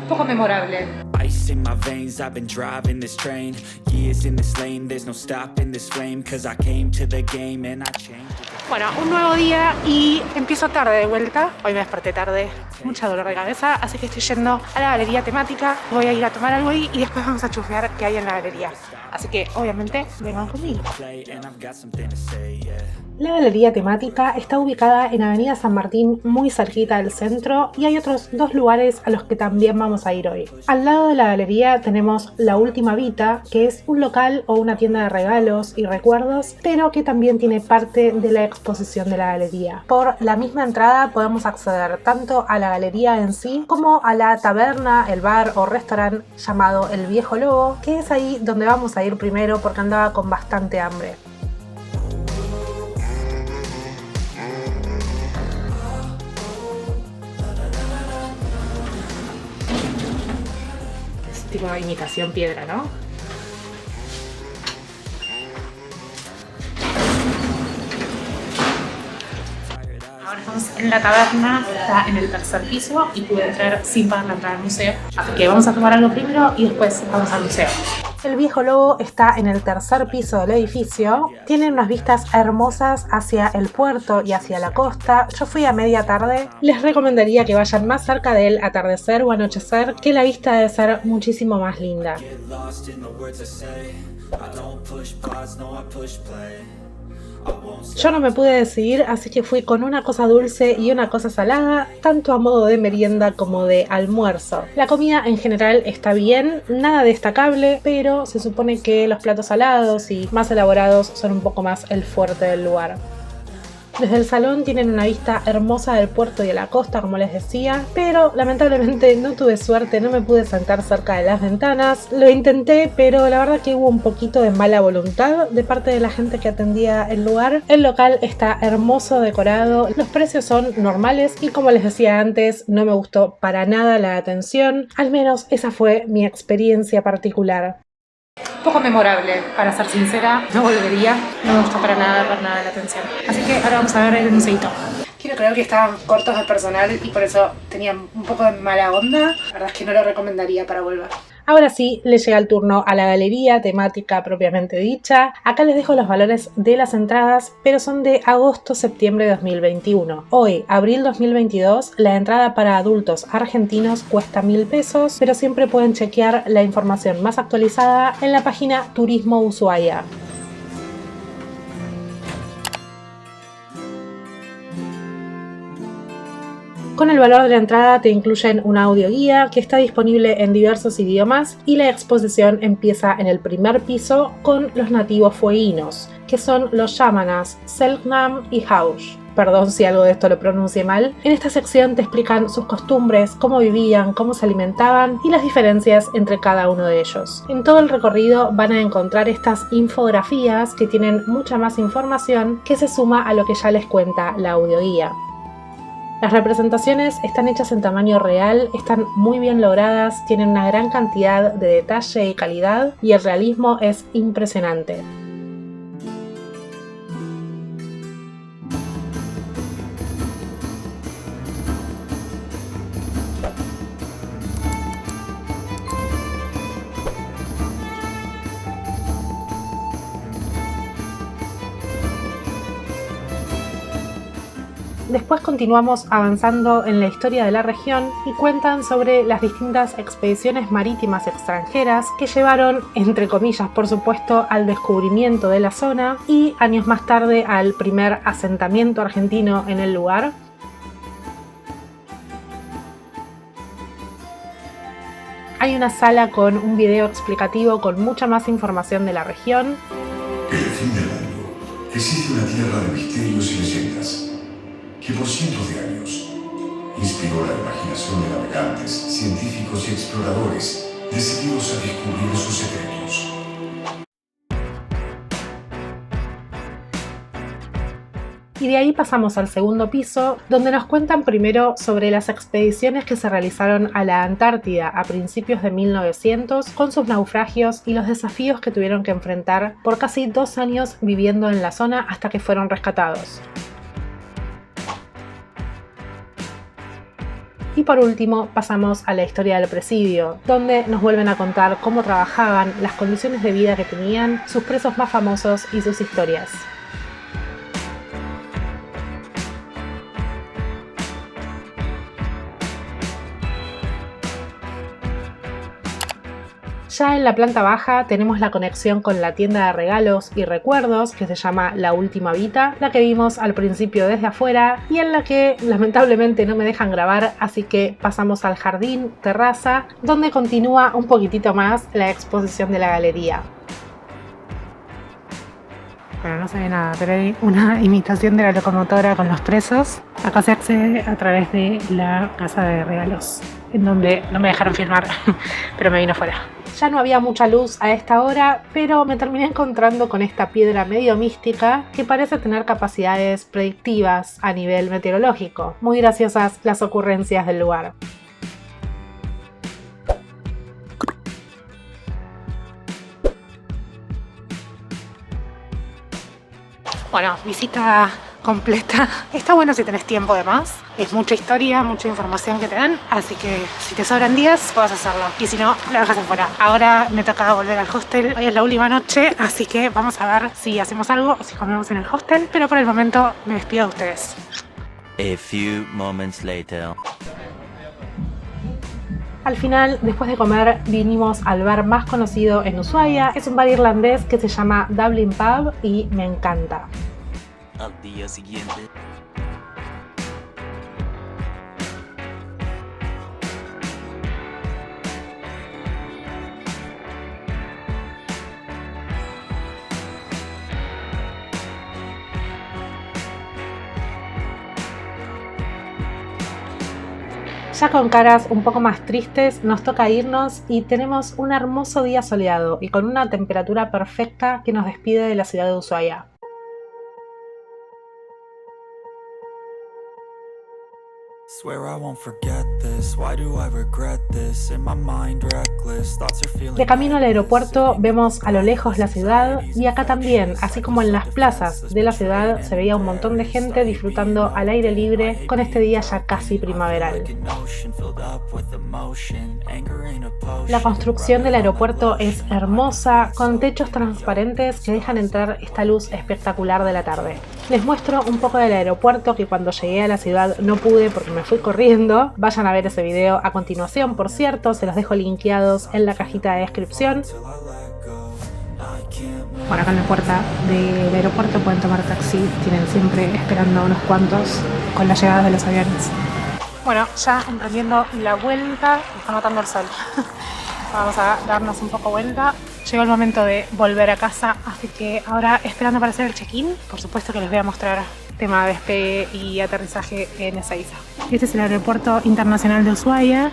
poco memorable. Ice in my veins, I've been driving this train. Years in this lane, there's no stopping this flame. Cause I came to the game and I changed it. Bueno, un nuevo día y empiezo tarde de vuelta. Hoy me desperté tarde, mucha dolor de cabeza, así que estoy yendo a la galería temática. Voy a ir a tomar algo ahí y después vamos a chusmear qué hay en la galería. Así que, obviamente, vengan conmigo. La galería temática está ubicada en Avenida San Martín, muy cerquita del centro, y hay otros dos lugares a los que también vamos a ir hoy. Al lado de la galería tenemos La Última Vita, que es un local o una tienda de regalos y recuerdos, pero que también tiene parte de la exposición de la galería. Por la misma entrada podemos acceder tanto a la galería en sí como a la taberna, el bar o restaurante llamado El Viejo Lobo, que es ahí donde vamos a ir primero porque andaba con bastante hambre. Es tipo de imitación piedra, ¿no? Ahora estamos en la taberna, está en el tercer piso y pude entrar sin pagar la entrada al museo. Así que vamos a tomar algo primero y después vamos al museo. El Viejo Lobo está en el tercer piso del edificio. Tiene unas vistas hermosas hacia el puerto y hacia la costa. Yo fui a media tarde. Les recomendaría que vayan más cerca del atardecer o anochecer, que la vista debe ser muchísimo más linda. Yo no me pude decidir, así que fui con una cosa dulce y una cosa salada, tanto a modo de merienda como de almuerzo. La comida en general está bien, nada destacable, pero se supone que los platos salados y más elaborados son un poco más el fuerte del lugar. Desde el salón tienen una vista hermosa del puerto y de la costa, como les decía, pero lamentablemente no tuve suerte, no me pude sentar cerca de las ventanas. Lo intenté, pero la verdad que hubo un poquito de mala voluntad de parte de la gente que atendía el lugar. El local está hermoso, decorado, los precios son normales y, como les decía antes, no me gustó para nada la atención. Al menos esa fue mi experiencia particular. Poco memorable, para ser sincera, no volvería, no me gustó para nada ver nada de la atención. Así que ahora vamos a ver el museito. Quiero creer que estaban cortos de personal y por eso tenían un poco de mala onda. La verdad es que no lo recomendaría para volver. Ahora sí, le llega el turno a la galería temática propiamente dicha. Acá les dejo los valores de las entradas, pero son de agosto-septiembre de 2021. Hoy, abril 2022, la entrada para adultos argentinos cuesta 1.000 pesos, pero siempre pueden chequear la información más actualizada en la página Turismo Ushuaia. Con el valor de la entrada te incluyen una audioguía que está disponible en diversos idiomas y la exposición empieza en el primer piso con los nativos fueguinos, que son los yámanas, Selknam y Haush. Perdón si algo de esto lo pronuncié mal. En esta sección te explican sus costumbres, cómo vivían, cómo se alimentaban y las diferencias entre cada uno de ellos. En todo el recorrido van a encontrar estas infografías que tienen mucha más información que se suma a lo que ya les cuenta la audioguía. Las representaciones están hechas en tamaño real, están muy bien logradas, tienen una gran cantidad de detalle y calidad y el realismo es impresionante. Después continuamos avanzando en la historia de la región y cuentan sobre las distintas expediciones marítimas extranjeras que llevaron, entre comillas por supuesto, al descubrimiento de la zona y años más tarde al primer asentamiento argentino en el lugar. Hay una sala con un video explicativo con mucha más información de la región. En el fin del mundo existe una tierra de misterios y leyendas que por cientos de años inspiró la imaginación de navegantes, científicos y exploradores decididos a descubrir sus secretos. Y de ahí pasamos al segundo piso, donde nos cuentan primero sobre las expediciones que se realizaron a la Antártida a principios de 1900, con sus naufragios y los desafíos que tuvieron que enfrentar por casi 2 años viviendo en la zona hasta que fueron rescatados. Y por último pasamos a la historia del presidio, donde nos vuelven a contar cómo trabajaban, las condiciones de vida que tenían, sus presos más famosos y sus historias. Ya en la planta baja tenemos la conexión con la tienda de regalos y recuerdos que se llama La Última Vita, la que vimos al principio desde afuera y en la que lamentablemente no me dejan grabar, así que pasamos al jardín, terraza, donde continúa un poquitito más la exposición de la galería. Bueno, no se ve nada, pero hay una imitación de la locomotora con los presos. Acá se accede a través de la casa de regalos, en donde no me dejaron filmar, pero me vino afuera. Ya no había mucha luz a esta hora, pero me terminé encontrando con esta piedra medio mística que parece tener capacidades predictivas a nivel meteorológico. Muy graciosas las ocurrencias del lugar. Bueno, visita completa. Está bueno si tenés tiempo de más. Es mucha historia, mucha información que te dan, así que si te sobran días, puedes hacerlo. Y si no, lo dejas afuera. Ahora me toca volver al hostel. Hoy es la última noche, así que vamos a ver si hacemos algo o si comemos en el hostel. Pero por el momento me despido de ustedes. A few moments later. Al final, después de comer, vinimos al bar más conocido en Ushuaia. Es un bar irlandés que se llama Dublin Pub y me encanta. Al día siguiente. Ya con caras un poco más tristes nos toca irnos y tenemos un hermoso día soleado y con una temperatura perfecta que nos despide de la ciudad de Ushuaia. De camino al aeropuerto vemos a lo lejos la ciudad y acá también, así como en las plazas de la ciudad, se veía un montón de gente disfrutando al aire libre con este día ya casi primaveral. La construcción del aeropuerto es hermosa, con techos transparentes que dejan entrar esta luz espectacular de la tarde. Les muestro un poco del aeropuerto que cuando llegué a la ciudad no pude porque me fui corriendo. Vayan a ver ese video a continuación, por cierto, se los dejo linkeados en la cajita de descripción. Bueno, acá en la puerta del aeropuerto pueden tomar taxi, tienen siempre esperando unos cuantos con la llegada de los aviones. Bueno, ya emprendiendo la vuelta, me está matando el sol. Vamos a darnos un poco vuelta. Llegó el momento de volver a casa, así que ahora esperando para hacer el check-in. Por supuesto que les voy a mostrar tema de despegue y aterrizaje en Ezeiza. Este es el aeropuerto internacional de Ushuaia.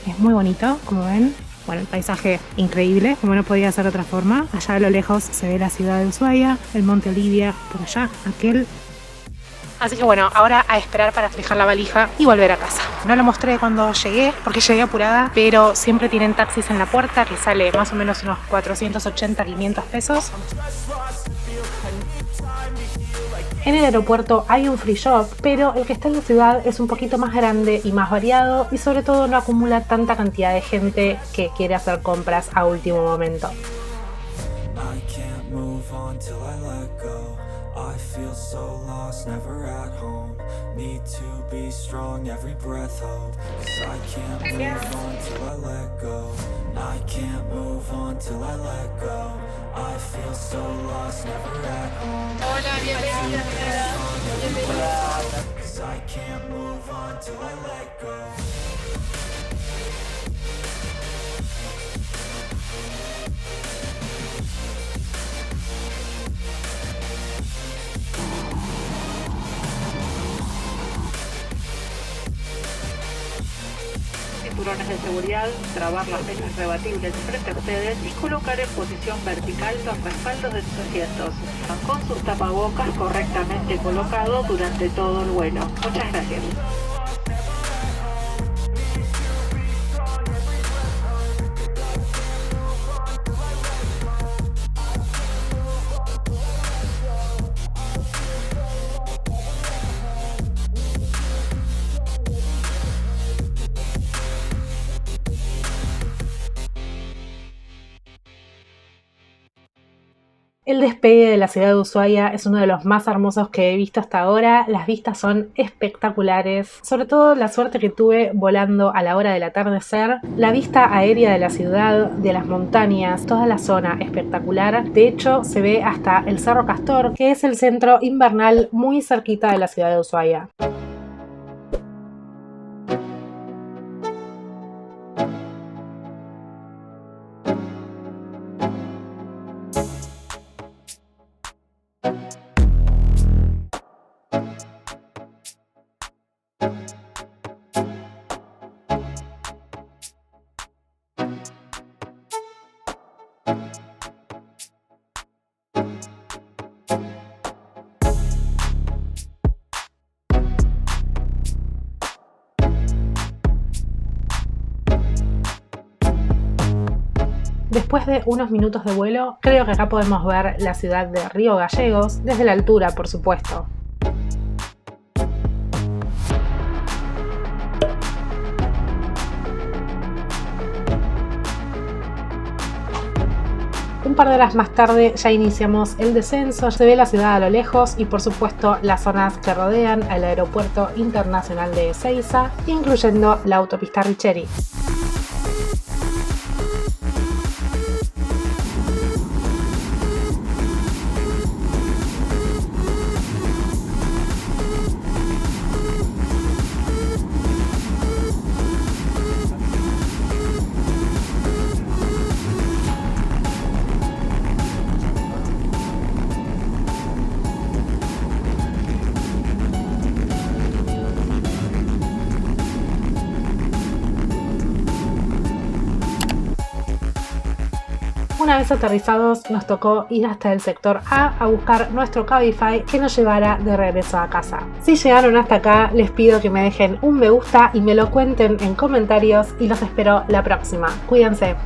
Es muy bonito, como ven. Bueno, el paisaje increíble, como no podía ser de otra forma. Allá a lo lejos se ve la ciudad de Ushuaia, el monte Olivia por allá, aquel. Así que bueno, ahora a esperar para dejar la valija y volver a casa. No lo mostré cuando llegué, porque llegué apurada, pero siempre tienen taxis en la puerta que sale más o menos unos 480, 500 pesos. En el aeropuerto hay un free shop, pero el que está en la ciudad es un poquito más grande y más variado y sobre todo no acumula tanta cantidad de gente que quiere hacer compras a último momento. I feel so lost, never at home. Need to be strong, every breath hold. 'Cause I can't move on till I let go. I can't move on till I let go. I feel so lost, never at home. Hola, bienvenida. 'Cause I can't move on till I let go. Cinturones de seguridad, trabar las mesas rebatibles frente a ustedes y colocar en posición vertical los respaldos de sus asientos, con sus tapabocas correctamente colocados durante todo el vuelo. Muchas gracias. El despegue de la ciudad de Ushuaia es uno de los más hermosos que he visto hasta ahora. Las vistas son espectaculares, sobre todo la suerte que tuve volando a la hora del atardecer. La vista aérea de la ciudad, de las montañas, toda la zona espectacular. De hecho, se ve hasta el Cerro Castor, que es el centro invernal muy cerquita de la ciudad de Ushuaia. Después de unos minutos de vuelo, creo que acá podemos ver la ciudad de Río Gallegos, desde la altura, por supuesto. Un par de horas más tarde ya iniciamos el descenso, se ve la ciudad a lo lejos y por supuesto las zonas que rodean al aeropuerto internacional de Ezeiza, incluyendo la autopista Richeri. Una vez aterrizados nos tocó ir hasta el sector A buscar nuestro Cabify que nos llevara de regreso a casa. Si llegaron hasta acá, les pido que me dejen un me gusta y me lo cuenten en comentarios y los espero la próxima. Cuídense.